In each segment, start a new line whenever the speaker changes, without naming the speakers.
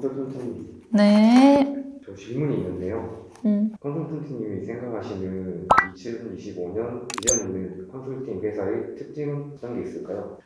컨설턴트님,
네.
저 질문이 있는데요. 컨설턴트님이 생각하시는 2025년 비전 있는 컨설팅 회사의 특징은 어떤 게 있을까요?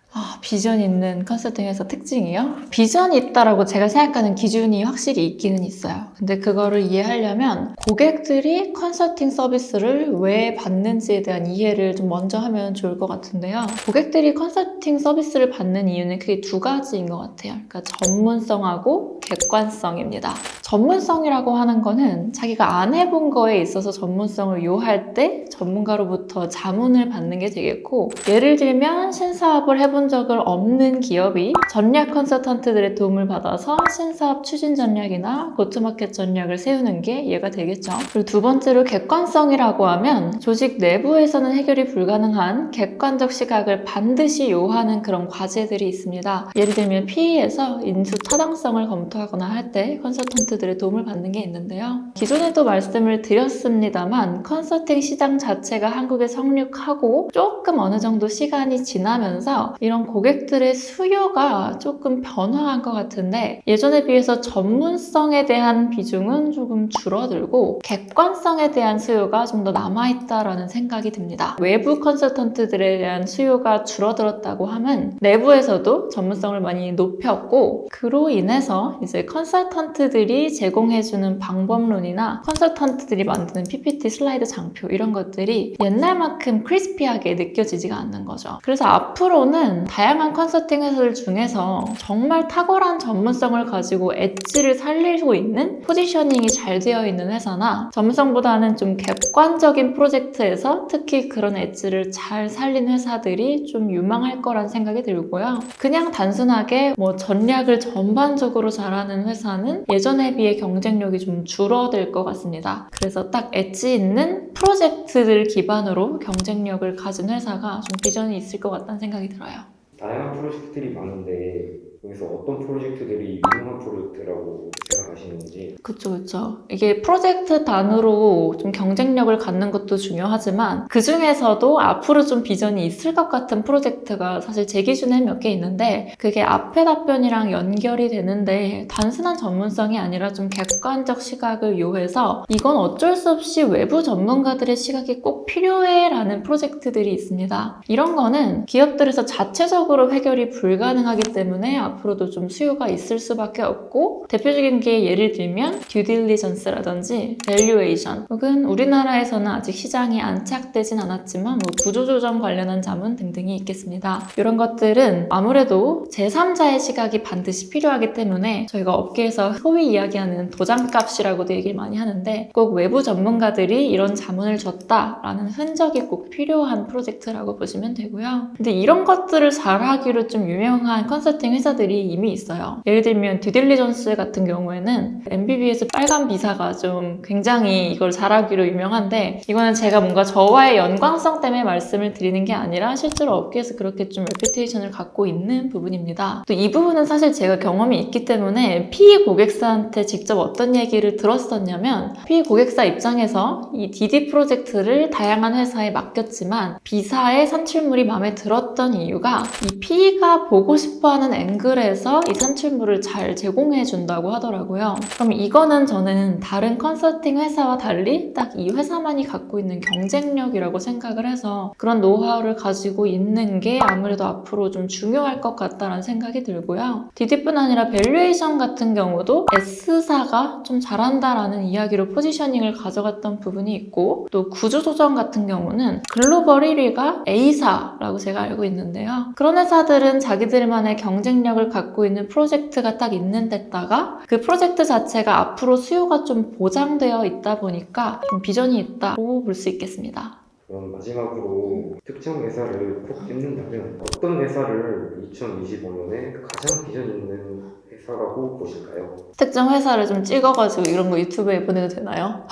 비전 있는 컨설팅 회사 특징이요? 비전이 있다라고 제가 생각하는 기준이 확실히 있기는 있어요. 근데 그거를 이해하려면 고객들이 컨설팅 서비스를 왜 받는지에 대한 이해를 좀 먼저 하면 좋을 것 같은데요. 고객들이 컨설팅 서비스를 받는 이유는 크게 두 가지인 것 같아요. 그러니까 전문성하고 객관성입니다. 전문성이라고 하는 거는 자기가 안 해본 거에 있어서 전문성을 요할 때 전문가로부터 자문을 받는 게 되겠고, 예를 들면 신사업을 해본 적을 없는 기업이 전략 컨설턴트들의 도움을 받아서 신사업 추진 전략이나 고투마켓 전략을 세우는 게 이해가 되겠죠. 그리고 두 번째로 객관성이라고 하면 조직 내부에서는 해결이 불가능한 객관적 시각을 반드시 요하는 그런 과제들이 있습니다. 예를 들면 PE에서 인수 타당성을 검토하거나 할 때 컨설턴트들의 도움을 받는 게 있는데요. 기존에도 말씀을 드렸습니다만 컨설팅 시장 자체가 한국에 상륙하고 조금 어느 정도 시간이 지나면서 이런 고객들의 수요가 조금 변화한 것 같은데, 예전에 비해서 전문성에 대한 비중은 조금 줄어들고 객관성에 대한 수요가 좀 더 남아있다라는 생각이 듭니다. 외부 컨설턴트들에 대한 수요가 줄어들었다고 하면 내부에서도 전문성을 많이 높였고, 그로 인해서 이제 컨설턴트들이 제공해주는 방법론이나 컨설턴트들이 만드는 PPT 슬라이드 장표 이런 것들이 옛날만큼 크리스피하게 느껴지지가 않는 거죠. 그래서 앞으로는 다양한 컨설팅 회사들 중에서 정말 탁월한 전문성을 가지고 엣지를 살리고 있는 포지셔닝이 잘 되어 있는 회사나, 전문성보다는 좀 객관적인 프로젝트에서 특히 그런 엣지를 잘 살린 회사들이 좀 유망할 거란 생각이 들고요. 그냥 단순하게 전략을 전반적으로 잘하는 회사는 예전에 비해 경쟁력이 좀 줄어들 것 같습니다. 그래서 딱 엣지 있는 프로젝트들 기반으로 경쟁력을 가진 회사가 좀 비전이 있을 것 같다는 생각이 들어요.
다양한 프로젝트들이 많은데 여기서 어떤 프로젝트들이 유명한 프로젝트라고 생각하시는지.
그쵸. 이게 프로젝트 단으로 좀 경쟁력을 갖는 것도 중요하지만 그 중에서도 앞으로 좀 비전이 있을 것 같은 프로젝트가 사실 제 기준에 몇 개 있는데, 그게 앞에 답변이랑 연결이 되는데 단순한 전문성이 아니라 좀 객관적 시각을 요해서 이건 어쩔 수 없이 외부 전문가들의 시각이 꼭 필요해 라는 프로젝트들이 있습니다. 이런 거는 기업들에서 자체적으로 해결이 불가능하기 때문에 앞으로도 좀 수요가 있을 수밖에 없고, 대표적인 게 예를 들면 듀딜리전스라든지 밸류에이션, 혹은 우리나라에서는 아직 시장이 안착되진 않았지만 구조조정 관련한 자문 등등이 있겠습니다. 이런 것들은 아무래도 제3자의 시각이 반드시 필요하기 때문에 저희가 업계에서 소위 이야기하는 도장값이라고도 얘기를 많이 하는데, 꼭 외부 전문가들이 이런 자문을 줬다라는 흔적이 꼭 필요한 프로젝트라고 보시면 되고요. 근데 이런 것들을 잘하기로 좀 유명한 컨설팅 회사들이 이미 있어요. 예를 들면 듀딜리전스 같은 경우에는 MBB에서 빨간 비사가 좀 굉장히 이걸 잘하기로 유명한데, 이거는 제가 뭔가 저와의 연관성 때문에 말씀을 드리는 게 아니라 실제로 업계에서 그렇게 좀 레퓨테이션을 갖고 있는 부분입니다. 또 이 부분은 사실 제가 경험이 있기 때문에 PE 고객사한테 직접 어떤 얘기를 들었었냐면, PE 고객사 입장에서 이 DD 프로젝트를 다양한 회사에 맡겼지만 비사의 산출물이 마음에 들었던 이유가 이 PE가 보고 싶어하는 앵글에서 이 산출물을 잘 제공해 준다고 하더라고요. 그럼 이거는 저는 다른 컨설팅 회사와 달리 딱 이 회사만이 갖고 있는 경쟁력이라고 생각을 해서 그런 노하우를 가지고 있는 게 아무래도 앞으로 좀 중요할 것 같다라는 생각이 들고요. DD뿐 아니라 밸류에이션 같은 경우도 S사가 좀 잘한다라는 이야기로 포지셔닝을 가져갔던 부분이 있고, 또 구조조정 같은 경우는 글로벌 1위가 A사라고 제가 알고 있는데요. 그런 회사들은 자기들만의 경쟁력을 갖고 있는 프로젝트가 딱 있는 데다가 그 프로젝트 자체가 앞으로 수요가 좀 보장되어 있다 보니까 좀 비전이 있다고 볼 수 있겠습니다.
그럼 마지막으로 특정 회사를 꼭 찝는다면 어떤 회사를 2025년에 가장 비전 있는 회사라고 보실까요?
특정 회사를 좀 찍어가지고 이런 거 유튜브에 보내도 되나요?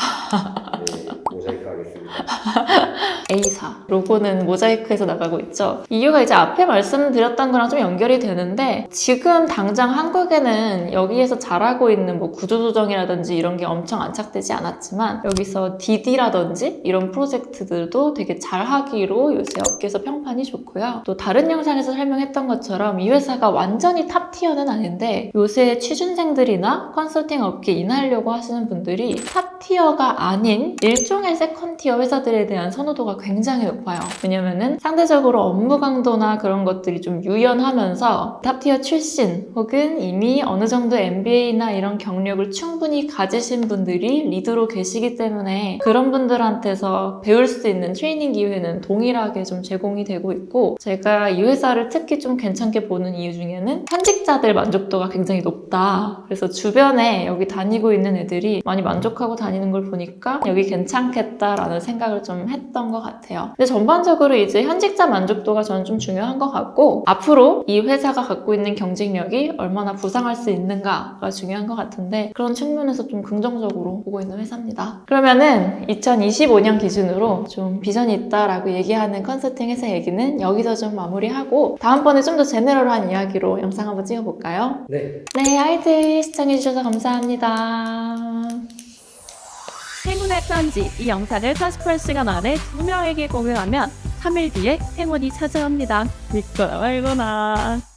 네, 모자이크 하겠습니다.
A사. 로고는 모자이크해서 나가고 있죠. 이유가 이제 앞에 말씀드렸던 거랑 좀 연결이 되는데 지금 당장 한국에는 여기에서 잘하고 있는 뭐 구조조정이라든지 이런 게 엄청 안착되지 않았지만 여기서 DD라든지 이런 프로젝트들도 되게 잘하기로 요새 업계에서 평판이 좋고요. 또 다른 영상에서 설명했던 것처럼 이 회사가 완전히 탑티어는 아닌데 요새 취준생들이나 컨설팅 업계 인하려고 하시는 분들이 탑티어가 아닌 일종의 세컨티어 회사들에 대한 선호도가 굉장히 높아요. 왜냐면은 상대적으로 업무 강도나 그런 것들이 좀 유연하면서 탑티어 출신 혹은 이미 어느 정도 MBA나 이런 경력을 충분히 가지신 분들이 리드로 계시기 때문에 그런 분들한테서 배울 수 있는 트레이닝 기회는 동일하게 좀 제공이 되고 있고 제가 이 회사를 특히 좀 괜찮게 보는 이유 중에는 현직자들 만족도가 굉장히 높다. 그래서 주변에 여기 다니고 있는 애들이 많이 만족하고 다니는 걸 보니까 여기 괜찮겠다라는 생각을 좀 했던 것 같아요. 근데 전반적으로 이제 현직자 만족도가 저는 좀 중요한 것 같고 앞으로 이 회사가 갖고 있는 경쟁력이 얼마나 부상할 수 있는가가 중요한 것 같은데 그런 측면에서 좀 긍정적으로 보고 있는 회사입니다. 그러면은 2025년 기준으로 좀 비전이 있다라고 얘기하는 컨설팅 회사 얘기는 여기서 좀 마무리하고 다음번에 좀 더 제네럴한 이야기로 영상 한번 찍어볼까요?
네.
네, 하이드 시청해주셔서 감사합니다.
행운의 편지 이 영상을 48시간 안에 2명에게 공유하면 3일 뒤에 행운이 찾아옵니다. 믿거나 말거나.